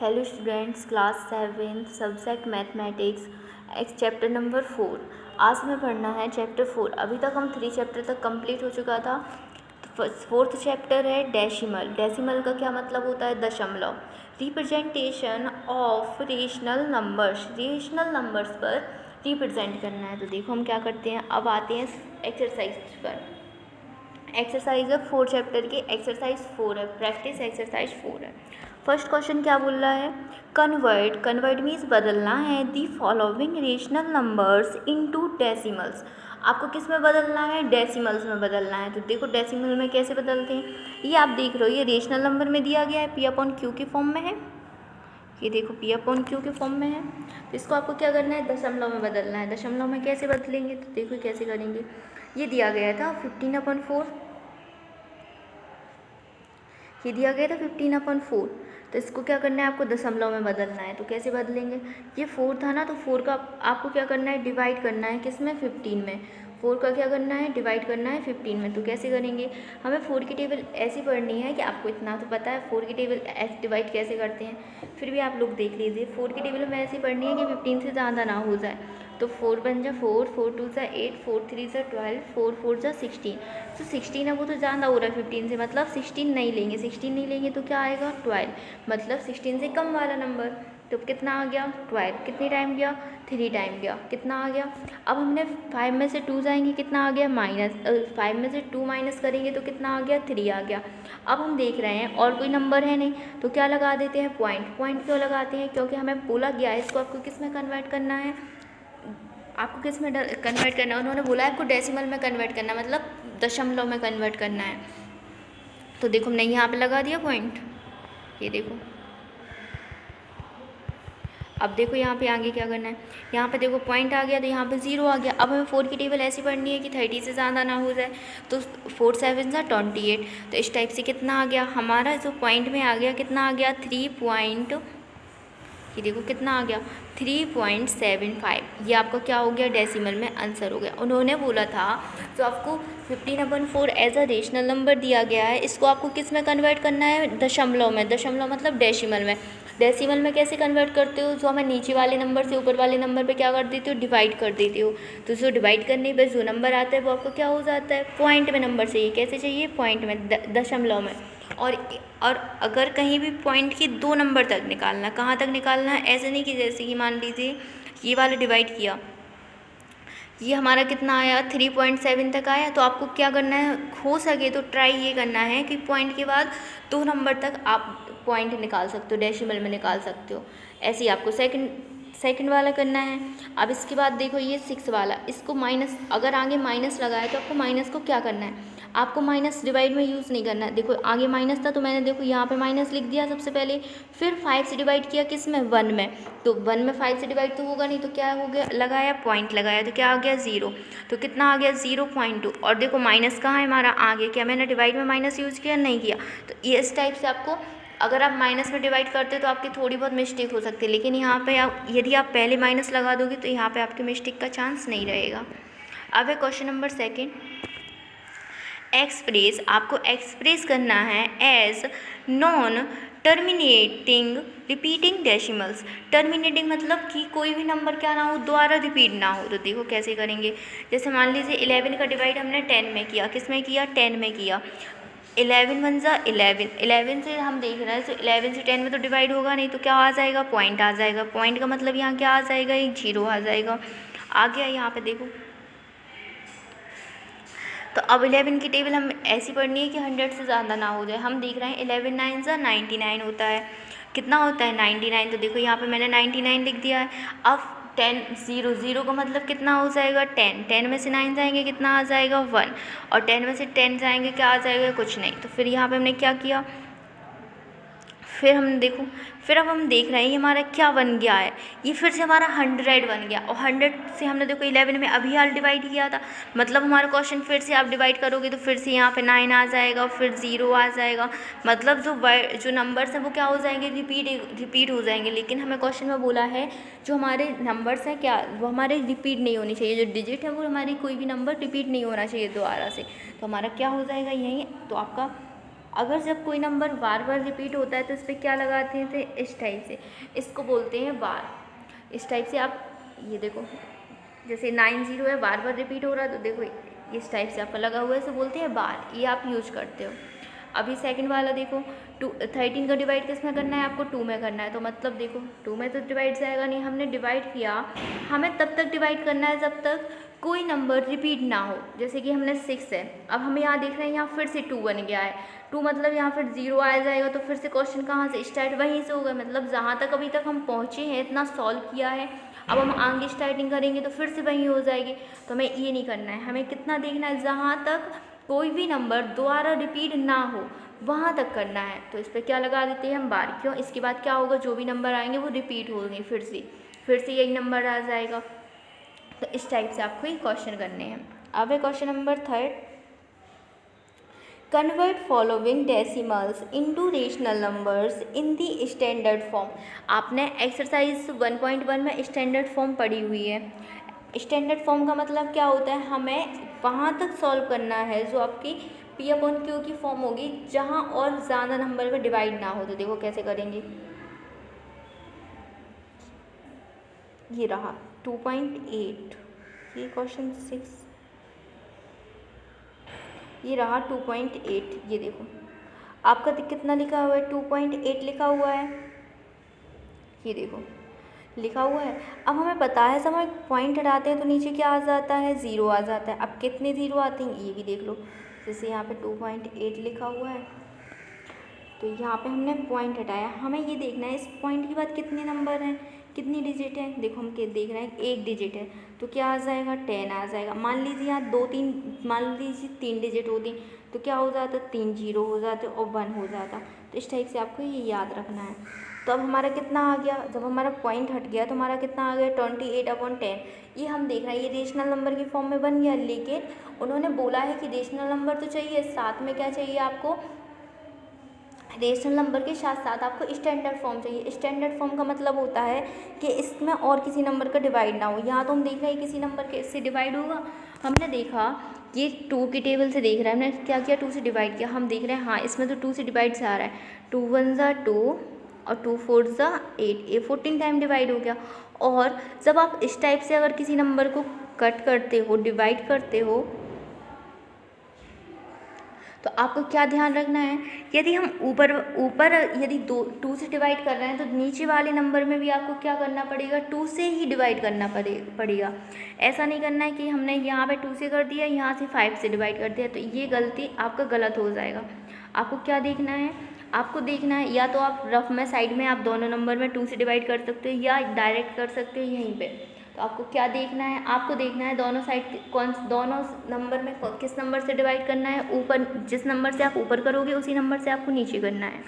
Hello students, class 7 subject mathematics chapter number 4। आज हमें पढ़ना है चैप्टर 4। अभी तक हम 3 चैप्टर तक कंप्लीट हो चुका था। तो 4th चैप्टर है डेसिमल। डेसिमल का क्या मतलब होता है? दशमलव। Representation of rational numbers. Rational numbers पर रिप्रेजेंट करना है। तो देखो हम क्या करते हैं, अब आते हैं एक्सरसाइज पर। एक्सरसाइज है 4 चैप्टर की, एक्सरसाइज 4 है, प्रैक्टिस एक्सरसाइज 4 है। फर्स्ट क्वेश्चन क्या बोल रहा है? कन्वर्ट मीन्स बदलना है the following rational numbers into decimals. आपको किस में बदलना है? डेसिमल्स में बदलना है। तो देखो डेसिमल में कैसे बदलते हैं, ये आप देख रहे हो, ये रेशनल नंबर में दिया गया है, P/Q की फॉर्म में है। ये देखो P/Q के फॉर्म में है। तो इसको आपको क्या करना है? दशमलव में बदलना है। दशमलव में कैसे बदलेंगे? तो देखो कैसे करेंगे। ये दिया गया था 15/4, ये दिया गया था 15/4। तो इसको क्या करना है? आपको दशमलव में बदलना है। तो कैसे बदलेंगे? ये 4 था ना, तो 4 का आपको क्या करना है? डिवाइड करना है किस में? 15 में। 4 का क्या करना है? डिवाइड करना है 15 में। तो कैसे करेंगे? हमें 4 की टेबल ऐसी पढ़नी है कि आपको इतना तो पता है 4 की टेबल डिवाइड कैसे करते हैं, फिर भी आप लोग देख लीजिए। 4 की टेबल में ऐसी पढ़नी है कि 15 से ज़्यादा ना हो जाए। तो 4 × 4, 4 × 2 = 8, 4 × 3 = 12, 4 × 4 = 16। तो 16 है, वो तो ज़्यादा हो रहा है 15 से, मतलब 16 नहीं लेंगे। 16 नहीं लेंगे तो क्या आएगा? 12, मतलब 16 से कम वाला नंबर। तो कितना आ गया? 12। कितनी टाइम गया? 3 टाइम गया। कितना आ गया? अब हमने 5 में से 2 जाएंगे, कितना आ गया? -5 में से 2 माइनस करेंगे तो कितना आ गया? 3 आ गया। अब हम देख रहे हैं और कोई नंबर है नहीं, तो क्या लगा देते हैं? पॉइंट। पॉइंट क्यों लगाते हैं? क्योंकि हमें बोला गया है इसको आपको किस में कन्वर्ट करना है, आपको किस में कन्वर्ट करना है? उन्होंने बोला है आपको डेसिमल में कन्वर्ट करना है, मतलब दशमलव में कन्वर्ट करना है। तो देखो हमने यहाँ पे लगा दिया पॉइंट, ये देखो। अब देखो यहाँ पे आगे क्या करना है, यहाँ पे देखो पॉइंट आ गया, तो यहाँ पे 0 आ गया। अब हमें 4 की टेबल ऐसी पढ़नी है कि 30 से ज़्यादा ना हो जाए। तो 4 7 = 28। तो इस टाइप से कितना आ गया हमारा? जो पॉइंट में आ गया, कितना आ गया? 3 पॉइंट, ये देखो कितना आ गया? 3.75। ये आपका क्या हो गया? डेसिमल में आंसर हो गया। उन्होंने बोला था तो आपको 15/4 एज अ रेशनल नंबर दिया गया है, इसको आपको किस में कन्वर्ट करना है? दशमलव में। दशमलव मतलब डेसिमल में। डेसिमल में कैसे कन्वर्ट करते हो? जो हमें नीचे वाले नंबर से ऊपर वाले नंबर पे क्या कर देते हो? डिवाइड कर देते हो। तो जो डिवाइड करने पे जो नंबर आता है वो आपको क्या हो जाता है? पॉइंट में नंबर चाहिए। कैसे चाहिए? पॉइंट में, दशमलव में। और अगर कहीं भी पॉइंट की 2 नंबर तक निकालना, कहाँ तक निकालना है? ऐसे नहीं कि जैसे कि मान लीजिए ये वाला डिवाइड किया, ये हमारा कितना आया? 3.7 तक आया। तो आपको क्या करना है? हो सके तो ट्राई ये करना है कि पॉइंट के बाद 2 नंबर तक आप पॉइंट निकाल सकते हो, डेसिमल में निकाल सकते हो। ऐसे ही आपको सेकंड वाला करना है। अब इसके बाद देखो ये 6 वाला, इसको माइनस, अगर आगे माइनस लगाया तो आपको माइनस को क्या करना है? आपको माइनस डिवाइड में यूज़ नहीं करना है। देखो आगे माइनस था तो मैंने देखो यहाँ पे माइनस लिख दिया सबसे पहले, फिर 5 से डिवाइड किया किस में? 1 में। तो 1 में 5 से डिवाइड तो होगा नहीं, तो क्या हो गया? लगाया पॉइंट लगाया, तो क्या आ गया? 0। तो कितना आ गया? 0.2। और देखो माइनस कहाँ है हमारा? आगे। क्या मैंने डिवाइड में माइनस यूज़ किया? नहीं किया। तो ये इस टाइप से आपको, अगर आप माइनस में डिवाइड करते तो आपकी थोड़ी बहुत मिस्टेक हो सकती है, लेकिन यहाँ पे आप यदि आप पहले माइनस लगा दोगे तो यहाँ पे आपकी मिस्टेक का चांस नहीं रहेगा। अब है क्वेश्चन नंबर 2। एक्सप्रेस, आपको एक्सप्रेस करना है as non terminating repeating decimals. Terminating मतलब कि कोई भी नंबर क्या ना हो, दोबारा रिपीट ना हो। तो देखो कैसे करेंगे। जैसे मान लीजिए 11 का डिवाइड हमने 10 में किया, किस में किया? 10 में किया। 11 × 1 = 11। 11 से हम देख रहे हैं, तो 11 से 10 में तो डिवाइड होगा नहीं, तो क्या आ जाएगा? पॉइंट आ जाएगा। पॉइंट का मतलब यहाँ क्या आ जाएगा? एक 0 आ जाएगा। आ गया यहाँ पे देखो। तो अब 11 की टेबल हम ऐसी पढ़नी है कि 100 से ज़्यादा ना हो जाए। हम देख रहे हैं 11 9 = 99 होता है। कितना होता है? 99। तो देखो यहाँ पे मैंने 99 लिख दिया है। अब 10 0 0 का मतलब कितना हो जाएगा? 10। 10 में से 9 जाएंगे, कितना आ जाएगा? 1। और 10 में से 10 जाएंगे, क्या आ जाएगा? कुछ नहीं। तो फिर यहाँ पे हमने क्या किया, फिर हम देखो, फिर अब हम देख रहे हैं ये हमारा क्या बन गया है, ये फिर से हमारा 100 बन गया। और 100 से हमने देखो 11 में अभी हाल डिवाइड किया था, मतलब हमारा क्वेश्चन फिर से आप डिवाइड करोगे तो फिर से यहाँ पे 9 आ जाएगा, फिर 0 आ जाएगा। मतलब जो नंबर्स हैं वो क्या हो जाएंगे? रिपीट हो जाएंगे। लेकिन हमें क्वेश्चन में बोला है जो हमारे नंबर्स हैं क्या, वो हमारे रिपीट नहीं होनी चाहिए। जो डिजिट है वो हमारी कोई भी नंबर रिपीट नहीं होना चाहिए दोबारा से। तो हमारा क्या हो जाएगा यहीं, तो आपका अगर जब कोई नंबर बार बार रिपीट होता है तो इस पर क्या लगाते हैं, तो इस टाइप से, इसको बोलते हैं बार। इस टाइप से आप ये देखो, जैसे 90 है, बार बार रिपीट हो रहा है, तो देखो इस टाइप से आपका लगा हुआ है, इसे बोलते हैं बार। ये आप यूज करते हो। अभी सेकंड वाला देखो, 13 का डिवाइड किस में करना है, आपको 2 में करना है। तो मतलब देखो 2 में तो डिवाइड जाएगा नहीं, हमने डिवाइड किया, हमें तब तक डिवाइड करना है जब तक कोई नंबर रिपीट ना हो। जैसे कि हमने 6 है, अब हमें यहाँ देख रहे हैं, यहाँ फिर से 2 बन गया है। 2 मतलब यहाँ फिर 0 आ जाएगा, तो फिर से क्वेश्चन कहाँ से स्टार्ट, वहीं से होगा। मतलब जहाँ तक अभी तक हम पहुँचे हैं, इतना सॉल्व किया है, अब हम आगे स्टार्टिंग करेंगे तो फिर से वहीं हो जाएगी। तो हमें ये नहीं करना है, हमें कितना देखना है, जहाँ तक कोई भी नंबर दोबारा रिपीट ना हो वहाँ तक करना है। तो इस पर क्या लगा देते हैं हम, बार। क्यों, इसके बाद क्या होगा, जो भी नंबर आएंगे वो रिपीट होंगे, फिर से यही नंबर आ जाएगा। तो इस टाइप से आपको ये क्वेश्चन करने हैं। अब है question number 3, convert following decimals into rational numbers in the standard form. आपने एक्सरसाइज 1.1 में स्टैंडर्ड फॉर्म पढ़ी हुई है। स्टैंडर्ड फॉर्म का मतलब क्या होता है, हमें वहाँ तक सॉल्व करना है जो आपकी P/Q की फॉर्म होगी, जहाँ और ज़्यादा नंबर में डिवाइड ना हो। तो देखो कैसे करेंगे, ये रहा 2.8, ये क्वेश्चन 6, ये रहा 2.8। ये देखो आपका कितना लिखा हुआ है, 2.8 लिखा हुआ है, ये देखो लिखा हुआ है। अब हमें पता है, जब हम पॉइंट हटाते हैं तो नीचे क्या आ जाता है, 0 आ जाता है। अब कितने 0 आते हैं ये भी देख लो, जैसे यहाँ पे 2.8 लिखा हुआ है, तो यहाँ पे हमने पॉइंट हटाया। हमें ये देखना है इस पॉइंट के बाद कितने नंबर हैं, कितनी डिजिट है। देखो हम देख रहे हैं 1 डिजिट है, तो क्या आ जाएगा, 10 आ जाएगा। मान लीजिए यहाँ 2-3, मान लीजिए 3 डिजिट होती, तो क्या हो जाता, 3 0 हो जाते और 1 हो जाता। तो इस टाइप से आपको ये याद रखना है। तो अब हमारा कितना आ गया, जब हमारा पॉइंट हट गया तो हमारा कितना आ गया, 28/10। ये हम देख रहे हैं, ये रेशनल नंबर की फॉर्म में बन गया, लेकिन उन्होंने बोला है कि रेशनल नंबर तो चाहिए, साथ में क्या चाहिए आपको, रेशनल नंबर के साथ साथ आपको स्टैंडर्ड फॉर्म चाहिए। स्टैंडर्ड फॉर्म का मतलब होता है कि इसमें और किसी नंबर का डिवाइड ना हो। यहाँ तो हम देख रहे हैं किसी नंबर के से डिवाइड होगा, हमने देखा ये 2 की टेबल से देख रहा है, हमने क्या किया, 2 से डिवाइड किया। हम देख रहे हैं हाँ इसमें तो 2 से डिवाइड से आ रहा है, 2 1 = 2 और 2 4 = 8, ये 14 टाइम डिवाइड हो गया। और जब आप इस टाइप से अगर किसी नंबर को कट करते हो, डिवाइड करते हो, तो आपको क्या ध्यान रखना है, यदि हम ऊपर यदि 2 से डिवाइड कर रहे हैं तो नीचे वाले नंबर में भी आपको क्या करना पड़ेगा, 2 से ही डिवाइड करना पड़ेगा। ऐसा नहीं करना है कि हमने यहाँ पे 2 से कर दिया, यहाँ से 5 से डिवाइड कर दिया, तो ये गलती आपका गलत हो जाएगा। आपको क्या देखना है, आपको देखना है या तो आप रफ में साइड में आप दोनों नंबर में 2 से डिवाइड कर सकते हो या डायरेक्ट कर सकते हो यहीं पे। तो आपको क्या देखना है, आपको देखना है दोनों साइड दोनों नंबर में किस नंबर से डिवाइड करना है, ऊपर जिस नंबर से आप ऊपर करोगे उसी नंबर से आपको नीचे करना है।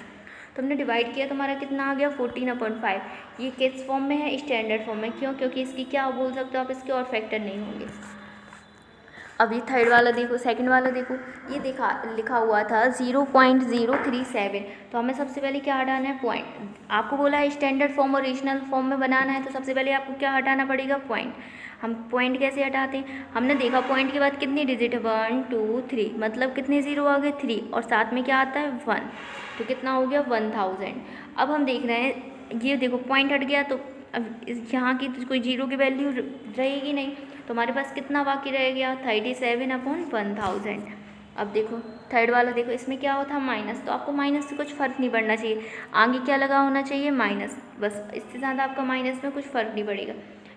तो हमने डिवाइड किया तो हमारा कितना आ गया, 14/5। ये किस फॉर्म में है, स्टैंडर्ड फॉर्म में। क्यों, क्योंकि इसकी क्या बोल सकते हो आप, इसके और फैक्टर नहीं होंगे। अभी थर्ड वाला देखो, सेकंड वाला देखो, ये लिखा हुआ था 0.037। तो हमें सबसे पहले क्या हटाना है, पॉइंट। आपको बोला है स्टैंडर्ड फॉर्म और रेशनल फॉर्म में बनाना है, तो सबसे पहले आपको क्या हटाना पड़ेगा, पॉइंट। हम पॉइंट कैसे हटाते हैं, हमने देखा पॉइंट के बाद कितनी डिजिट है, 1 2 3, मतलब कितने 0 आ गए, 3, और साथ में क्या आता है, 1, तो कितना हो गया, 1000। अब हम देख रहे हैं, ये देखो पॉइंट हट गया, तो अब यहाँ की तो कोई 0 की वैल्यू रहेगी नहीं, तो हमारे पास कितना बाकी रह गया, 37/1000। अब देखो थर्ड वाला देखो, इसमें क्या होता है, माइनस। तो आपको माइनस से कुछ फ़र्क नहीं पड़ना चाहिए, आगे क्या लगा होना चाहिए, माइनस, बस। इससे ज़्यादा आपका माइनस में कुछ फ़र्क नहीं पड़ेगा।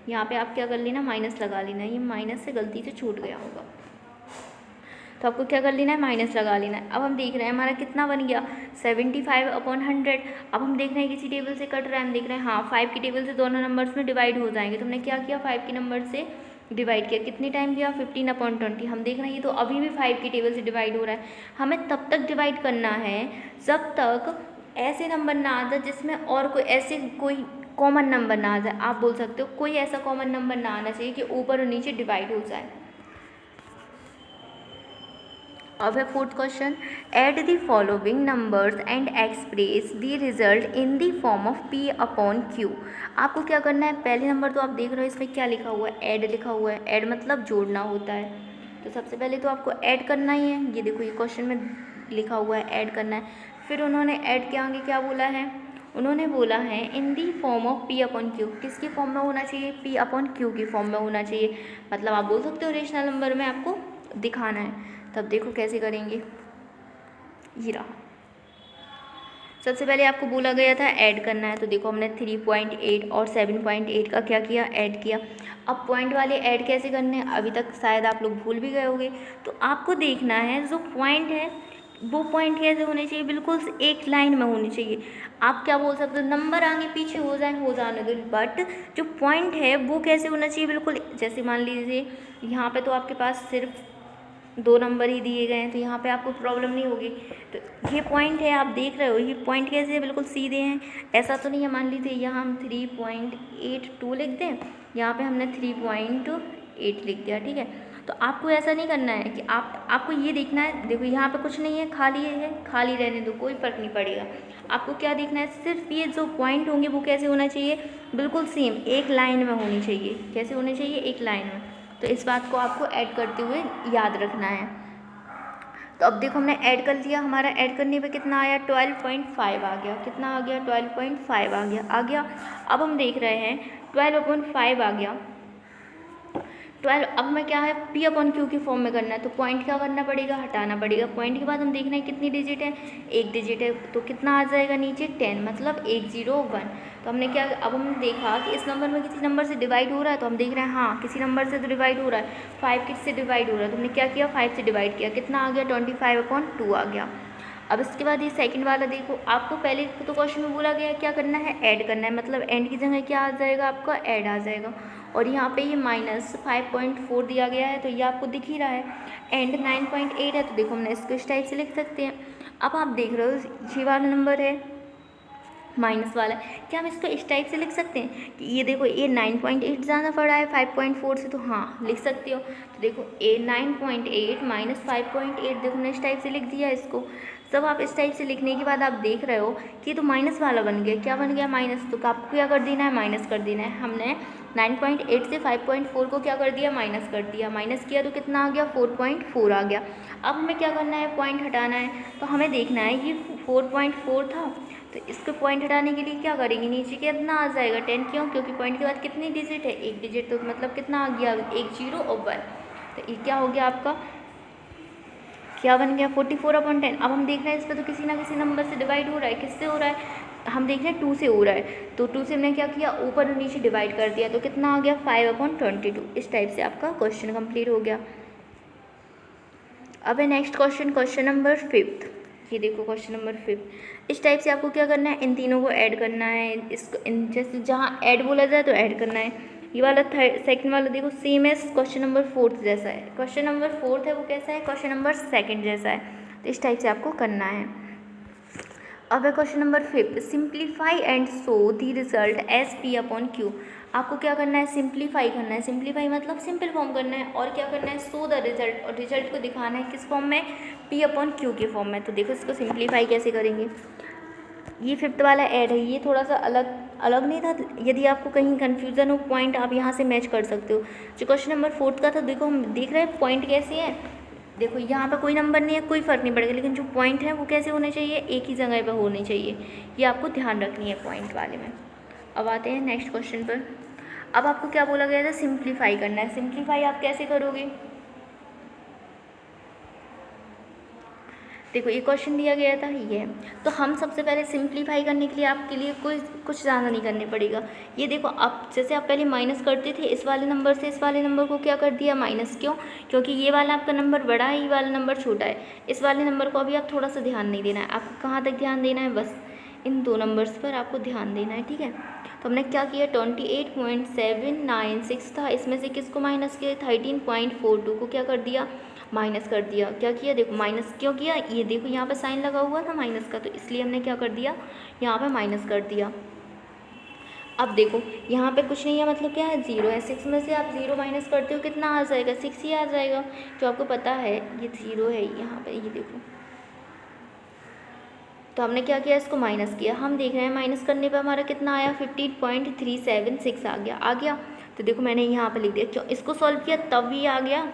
यहाँ पे आप क्या कर लेना, माइनस लगा लेना, ये माइनस से गलती से छूट गया होगा, तो आपको क्या कर लेना है, माइनस लगा लेना है। अब हम देख रहे हैं हमारा कितना बन गया, 75/100। अब हम देख रहे हैं किसी टेबल से कट रहा है, हम देख रहे हैं हाँ 5 की टेबल से दोनों नंबर्स में डिवाइड हो जाएंगे। तो हमने क्या किया, 5 के नंबर से डिवाइड किया, कितनी टाइम किया, 15/20। हम देख रहे हैं ये तो अभी भी 5 की टेबल से डिवाइड हो रहा है। हमें तब तक डिवाइड करना है जब तक ऐसे नंबर ना आ जाए जिसमें और कोई कॉमन नंबर ना आ जाए। आप बोल सकते हो कोई ऐसा कॉमन नंबर ना आना चाहिए कि ऊपर और नीचे डिवाइड हो जाए। अब है fourth question, add the following numbers and express the result in the form of P/Q। आपको क्या करना है, पहले नंबर तो आप देख रहे हो इसमें क्या लिखा हुआ है, ऐड लिखा हुआ है। ऐड मतलब जोड़ना होता है, तो सबसे पहले तो आपको ऐड करना ही है। ये देखो ये क्वेश्चन में लिखा हुआ है, ऐड करना है। फिर उन्होंने ऐड के आगे क्या बोला है, उन्होंने बोला है in the form of P upon Q. किसकी फॉर्म में होना चाहिए, पी अपॉन क्यू की फॉर्म में होना चाहिए। मतलब आप बोल सकते हो रेशनल नंबर में आपको दिखाना है। तब देखो कैसे करेंगे, ये रहा। सबसे पहले आपको बोला गया था ऐड करना है, तो देखो हमने 3.8 और 7.8 का क्या किया, ऐड किया। अब पॉइंट वाले ऐड कैसे करने हैं, अभी तक शायद आप लोग भूल भी गए होंगे। तो आपको देखना है जो पॉइंट है वो पॉइंट कैसे होने चाहिए, बिल्कुल एक लाइन में होनी चाहिए। आप क्या बोल सकते हो, नंबर आगे पीछे हो जाने दो, बट जो पॉइंट है वो कैसे होना चाहिए, बिल्कुल जैसे मान लीजिए यहाँ पे तो आपके पास सिर्फ 2 नंबर ही दिए गए हैं, तो यहाँ पे आपको प्रॉब्लम नहीं होगी। तो ये पॉइंट है, आप देख रहे हो ये पॉइंट कैसे है, बिल्कुल सीधे हैं। ऐसा तो नहीं है, मान लीजिए यहाँ हम 3.82 लिख दें, यहाँ पे हमने 3.8 लिख दिया, ठीक है। तो आपको ऐसा नहीं करना है कि आपको ये देखना है, देखो यहाँ पे कुछ नहीं है, खाली है, खाली रहने दो, कोई फ़र्क नहीं पड़ेगा। आपको क्या देखना है, सिर्फ ये जो पॉइंट होंगे वो कैसे होना चाहिए, बिल्कुल सेम एक लाइन में होनी चाहिए। कैसे होने चाहिए, एक लाइन में। तो इस बात को आपको ऐड करते हुए याद रखना है। तो अब देखो हमने ऐड कर लिया, हमारा ऐड करने पे कितना आया, 12.5 आ गया। कितना आ गया, 12.5 आ गया। अब हम देख रहे हैं 12/5 आ गया। 12 अब हमें क्या है, पी अपॉन क्यू की फॉर्म में करना है, तो पॉइंट क्या करना पड़ेगा, हटाना पड़ेगा। पॉइंट के बाद हम देखना है कितनी डिजिट है, एक डिजिट है, तो कितना आ जाएगा नीचे 10, मतलब 101। तो हमने क्या, अब हमने देखा कि इस नंबर में किसी नंबर से डिवाइड हो रहा है, तो हम देख रहे हैं हाँ किसी नंबर से तो डिवाइड हो रहा है, 5 किससे डिवाइड हो रहा है, तो हमने क्या किया, 5 से डिवाइड किया। कितना आ गया, 25/2 आ गया। अब इसके बाद ये सेकंड वाला देखो, आपको पहले तो क्वेश्चन में बोला गया है क्या करना है, ऐड करना है, मतलब एंड की जगह क्या आ जाएगा, आपका ऐड आ जाएगा। और यहाँ पे ये -5.4 दिया गया है, तो ये आपको दिख ही रहा है। एंड 9.8 है, तो देखो हमने इसको इस टाइप से लिख सकते हैं। अब आप देख रहे हो ये वाला नंबर है माइनस वाला, क्या हम इसको इस टाइप से लिख सकते हैं कि ये देखो ये 9.8 ज़्यादा पड़ा है 5.4 से, तो हाँ लिख सकते हो। तो देखो ए 9.8 माइनस 5.8, देखो हमने इस टाइप से लिख दिया इसको। सब आप इस टाइप से लिखने के बाद आप देख रहे हो कि ये तो माइनस वाला बन गया। क्या बन गया, माइनस। तो आपको क्या कर देना है, माइनस कर देना है। हमने 9.8 से 5.4 को क्या कर दिया, माइनस कर दिया। माइनस किया तो कितना आ गया, 4.4 आ गया। अब हमें क्या करना है, पॉइंट हटाना है। तो हमें देखना है ये 4.4 था, तो इसको पॉइंट हटाने के लिए क्या करेंगे, नीचे कितना आ जाएगा 10, क्यों, क्योंकि पॉइंट के बाद कितनी डिजिट है, एक डिजिट, तो मतलब कितना आ गया, एक 0 और 1। तो ये क्या हो गया आपका, क्या बन गया, 44/10। अब हम देख रहे हैं इस पर तो किसी ना किसी नंबर से डिवाइड हो रहा है, किससे हो रहा है, हम देख रहे हैं 2 से हो रहा है, तो 2 से हमने क्या किया, ऊपर और नीचे डिवाइड कर दिया, तो कितना आ गया 5/22। इस टाइप से आपका क्वेश्चन कंप्लीट हो गया। अब है नेक्स्ट क्वेश्चन, क्वेश्चन नंबर 5। ये देखो क्वेश्चन नंबर 5, इस टाइप से आपको क्या करना है, इन तीनों को ऐड करना है। इसको जैसे जहाँ ऐड बोला जाए तो ऐड करना है। ये वाला सेकंड वाला देखो सेम है क्वेश्चन नंबर 4 जैसा है। क्वेश्चन नंबर 4 है वो कैसा है, क्वेश्चन नंबर 2 जैसा है। तो इस टाइप से आपको करना है। अब है question number 5, simplify and show the result S P upon Q. आपको क्या करना है, सिंप्लीफाई करना है। सिंप्लीफाई मतलब सिंपल फॉर्म करना है, और क्या करना है, शो द रिजल्ट, और रिजल्ट को दिखाना है किस फॉर्म में, पी अपॉन क्यू के फॉर्म में। तो देखो इसको सिंप्लीफाई कैसे करेंगे। ये 5th वाला ऐड है, ये थोड़ा सा अलग नहीं था। यदि आपको कहीं कन्फ्यूज़न हो पॉइंट, आप यहाँ से मैच कर सकते हो। जो क्वेश्चन नंबर 4 का था, देखो हम देख रहे हैं पॉइंट कैसे है। देखो यहाँ पे कोई नंबर नहीं है, कोई फ़र्क नहीं पड़ेगा, लेकिन जो पॉइंट है वो कैसे होने चाहिए, एक ही जगह पे होने चाहिए। ये आपको ध्यान रखनी है पॉइंट वाले में। अब आते हैं नेक्स्ट क्वेश्चन पर। अब आपको क्या बोला गया था, सिंप्लीफाई करना है। सिंप्लीफाई आप कैसे करोगे, देखो ये क्वेश्चन दिया गया था ये, तो हम सबसे पहले सिंप्लीफाई करने के लिए आपके लिए कुछ ज़्यादा नहीं करने पड़ेगा। ये देखो आप जैसे आप पहले माइनस करते थे, इस वाले नंबर से इस वाले नंबर को क्या कर दिया, माइनस। क्यों, क्योंकि ये वाला आपका नंबर बड़ा है, ये वाला नंबर छोटा है। इस वाले नंबर को अभी आप थोड़ा सा ध्यान नहीं देना है। आपको कहाँ तक ध्यान देना है, बस इन 2 नंबर्स पर आपको ध्यान देना है, ठीक है। तो हमने क्या किया, 28.796 था, इसमें से किसको माइनस किया, 13.42 को क्या कर दिया, माइनस कर दिया। क्या किया, देखो माइनस क्यों किया, ये देखो यहाँ पे साइन लगा हुआ था माइनस का, तो इसलिए हमने क्या कर दिया, यहाँ पे माइनस कर दिया। अब देखो यहाँ पे कुछ नहीं है, मतलब क्या है, 0 है। 6 में से आप 0 माइनस करते हो, कितना आ जाएगा, 6 ही आ जाएगा। जो आपको पता है ये 0 है यहाँ पे, ये देखो। तो हमने क्या किया, इसको माइनस किया। हम देख रहे हैं माइनस करने पे हमारा कितना आया, 15.376 आ गया। तो देखो मैंने यहाँ पे लिख दिया, इसको सॉल्व किया तब भी आ गया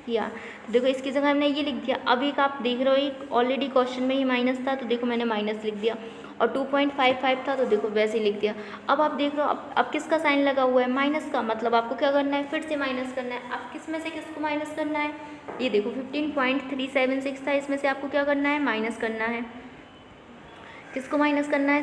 किया। तो देखो इसकी जगह हमने ये लिख दिया। अब एक आप देख रहे हो एक ऑलरेडी क्वेश्चन में ही माइनस था, तो देखो मैंने माइनस लिख दिया, और 2.55 था तो देखो वैसे ही लिख दिया। अब आप देख रहे हो अब किसका साइन लगा हुआ है, माइनस का, मतलब आपको क्या करना है, फिर से माइनस करना है। अब किस में से किसको माइनस करना है, ये देखो 15.376 था, इसमें से आपको क्या करना है, माइनस करना है। किसको माइनस करना है,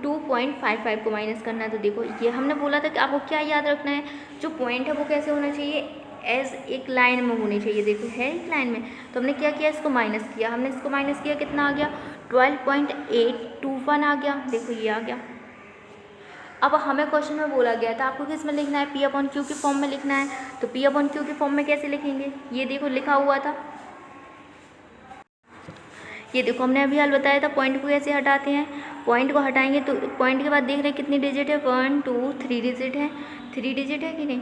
2.55 को माइनस करना है। तो देखो ये हमने बोला था कि आपको क्या याद रखना है, जो पॉइंट है वो कैसे होना चाहिए, एज एक लाइन में होनी चाहिए। देखो है एक लाइन में, तो हमने क्या किया, इसको माइनस किया। हमने इसको माइनस किया, कितना आ गया, 12.821 आ गया। देखो ये आ गया। अब हमें क्वेश्चन में बोला गया था आपको किस में लिखना है, पी अपॉन क्यू के फॉर्म में लिखना है। तो पी अपॉन क्यू के फॉर्म में कैसे लिखेंगे, ये देखो लिखा हुआ था, ये देखो हमने अभी हाल बताया था पॉइंट को कैसे हटाते हैं। पॉइंट को हटाएंगे तो पॉइंट के बाद देख रहे हैं कितनी डिजिट है, 1 2 3 डिजिट है, 3 डिजिट है कि नहीं।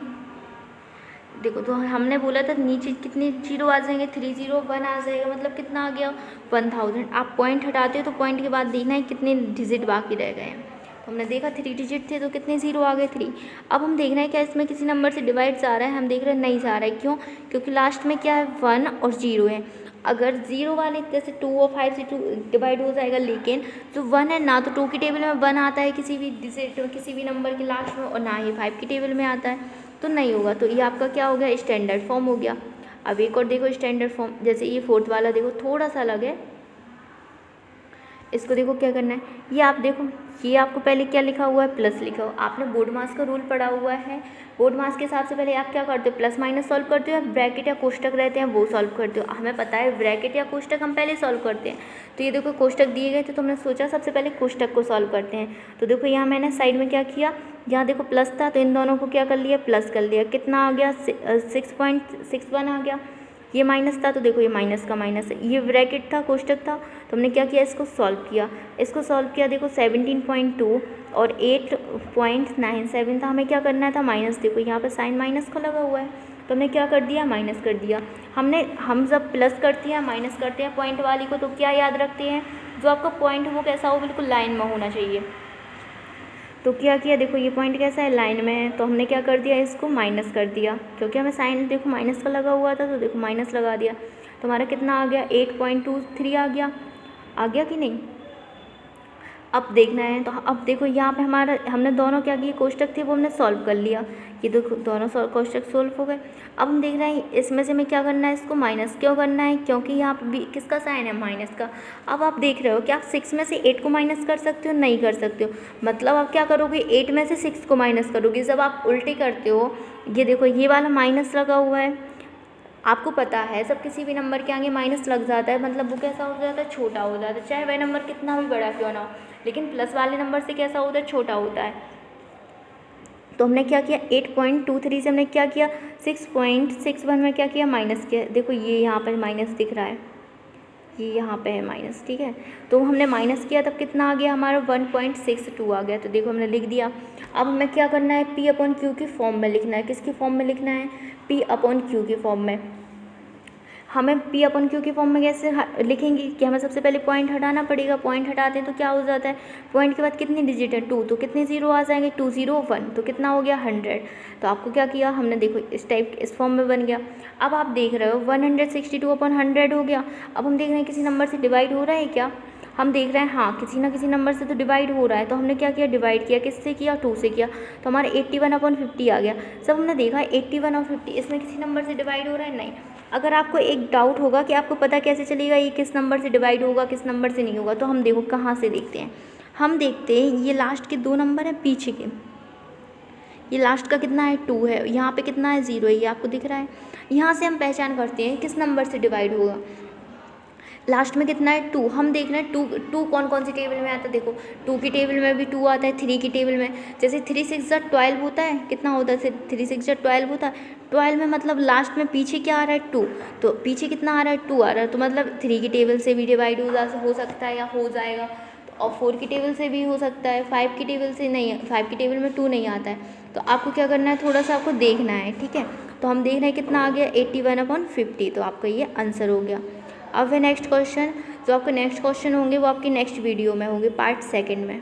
देखो तो हमने बोला था नीचे कितने जीरो आ जाएंगे, 301 आ जाएगा, मतलब कितना आ गया, 1000। आप पॉइंट हटाते हो तो पॉइंट के बाद देखना है कितने डिजिट बाकी रह गए हैं। तो हमने देखा 3 डिजिट थे तो कितने जीरो आ गए, 3। अब हम देख रहे हैं क्या इसमें किसी नंबर से डिवाइड जा रहा है, हम देख रहे हैं नहीं जा रहा है, क्यों, क्योंकि लास्ट में क्या है, 1 और 0 है। अगर 0 वाले जैसे 2 और 5 से 2 डिवाइड हो जाएगा, लेकिन जो 1 है ना तो 2 की टेबल में 1 आता है किसी भी डिजिट किसी भी नंबर के लास्ट में, और ना ही 5 की टेबल में आता है, तो नहीं होगा। तो ये आपका क्या हो गया, स्टैंडर्ड फॉर्म हो गया। अब एक और देखो स्टैंडर्ड फॉर्म, जैसे ये 4th वाला देखो थोड़ा सा अलग है, इसको देखो क्या करना है, ये आप देखो ये आपको पहले क्या लिखा हुआ है, प्लस लिखा हुआ। आपने बोर्ड मास का रूल पढ़ा हुआ है, बोर्ड मास के हिसाब से पहले आप क्या करते हो, प्लस माइनस सॉल्व करते हो, या ब्रैकेट या कोष्टक रहते हैं वो सॉल्व करते हो। हमें पता है ब्रैकेट या कोष्टक हम पहले सॉल्व करते हैं। तो ये देखो कोष्टक दिए गए थे तो हमने सोचा सबसे पहले कोष्टक को सॉल्व करते हैं। तो देखो यहाँ मैंने साइड में क्या किया, यहाँ देखो प्लस था तो इन दोनों को क्या कर लिया, प्लस कर लिया, कितना आ गया, 6.61 आ गया। ये माइनस था तो देखो ये माइनस का माइनस है, ये ब्रैकेट था, कोष्टक था, तो हमने क्या किया, इसको सॉल्व किया। इसको सॉल्व किया, देखो 17.2 और 8.97 था, हमें क्या करना था, माइनस। देखो यहाँ पर साइन माइनस का लगा हुआ है तो हमने क्या कर दिया, माइनस कर दिया। हम जब प्लस करते हैं माइनस करते हैं पॉइंट वाली को, तो क्या याद रखते हैं, जो आपका पॉइंट वो कैसा हो, बिल्कुल लाइन में होना चाहिए। तो क्या किया, देखो ये पॉइंट कैसा है, लाइन में है, तो हमने क्या कर दिया, इसको माइनस कर दिया, क्योंकि हमें साइन देखो माइनस का लगा हुआ था, तो देखो माइनस लगा दिया। तो हमारा कितना आ गया, 8.23 आ गया कि नहीं। अब देखना है, तो अब देखो यहाँ पे हमने दोनों क्या किए, कोष्टक थे वो हमने सॉल्व कर लिया, ये देखो दोनों कोष्टक सॉल्व हो गए। अब हम देख रहे हैं इसमें से हमें क्या करना है, इसको माइनस क्यों करना है, क्योंकि यहाँ पे भी किसका साइन है, माइनस का। अब आप देख रहे हो कि आप 6 में से 8 को माइनस कर सकते हो, नहीं कर सकते हो, मतलब आप क्या करोगे, 8 में से 6 को माइनस करोगे। जब आप उल्टी करते हो, ये देखो ये वाला माइनस लगा हुआ है, आपको पता है जब किसी भी नंबर के आगे माइनस लग जाता है मतलब वो कैसा हो जाता है, छोटा हो जाता है, चाहे वह नंबर कितना भी बड़ा क्यों ना हो, लेकिन प्लस वाले नंबर से कैसा होता है, छोटा होता है। तो हमने क्या किया, 8.23 से हमने क्या किया, 6.61 में क्या किया, माइनस किया। देखो ये यहाँ पर माइनस दिख रहा है, ये यहाँ पे है माइनस, ठीक है। तो हमने माइनस किया तब कितना आ गया हमारा, 1.62 आ गया। तो देखो हमने लिख दिया। अब हमें क्या करना है, पी अपॉन क्यू की फॉर्म में लिखना है। किसकी फॉर्म में लिखना है, पी अपॉन क्यू की फॉर्म में। हमें पी अपॉन क्यू की फॉर्म में कैसे लिखेंगे कि हमें सबसे पहले पॉइंट हटाना पड़ेगा। पॉइंट हटाते हैं तो क्या हो जाता है, पॉइंट के बाद कितनी डिजिट है, 2, तो कितने जीरो आ जाएंगे, 201, तो कितना हो गया, 100। तो आपको क्या किया हमने, देखो इस टाइप इस फॉर्म में बन गया। अब आप देख रहे हो 162 अपॉन 100 हो गया। अब हम देख रहे हैं किसी नंबर से डिवाइड हो रहा है क्या, हम देख रहे हैं हाँ किसी ना किसी नंबर से तो डिवाइड हो रहा है। तो हमने क्या किया, डिवाइड किया, किससे किया, 2 से किया, तो हमारा 81/50 आ गया। सब हमने देखा 81 और 50 इसमें किसी नंबर से डिवाइड हो रहा है, नहीं। अगर आपको एक डाउट होगा कि आपको पता कैसे चलेगा ये किस नंबर से डिवाइड होगा किस नंबर से नहीं होगा, तो हम देखो कहाँ से देखते हैं, हम देखते हैं ये लास्ट के 2 नंबर हैं पीछे के, ये लास्ट का कितना है, 2 है, यहाँ पे कितना है, 0 है, ये आपको दिख रहा है। यहाँ से हम पहचान करते हैं किस नंबर से डिवाइड होगा। लास्ट में कितना है, 2, हम देख रहे हैं 2 कौन कौन सी टेबल में आता है, देखो 2 की टेबल में भी 2 आता है, 3 की टेबल में, जैसे 3 6 12 होता है, कितना होता है, 3 6 12 होता है, 12 में मतलब लास्ट में पीछे क्या आ रहा है, 2, तो पीछे कितना आ रहा है, 2 आ रहा है, तो मतलब 3 की टेबल से भी डिवाइड हो सकता है या हो जाएगा, और 4 की टेबल से भी हो सकता है, 5 की टेबल से नहीं, 5 की टेबल में 2 नहीं आता है। तो आपको क्या करना है, थोड़ा सा आपको देखना है, ठीक है। तो हम देख रहे हैं कितना आ गया, 81/50, तो आपका ये आंसर हो गया। अब है नेक्स्ट क्वेश्चन, जो आपके नेक्स्ट क्वेश्चन होंगे वो आपकी नेक्स्ट वीडियो में होंगे, पार्ट 2 में।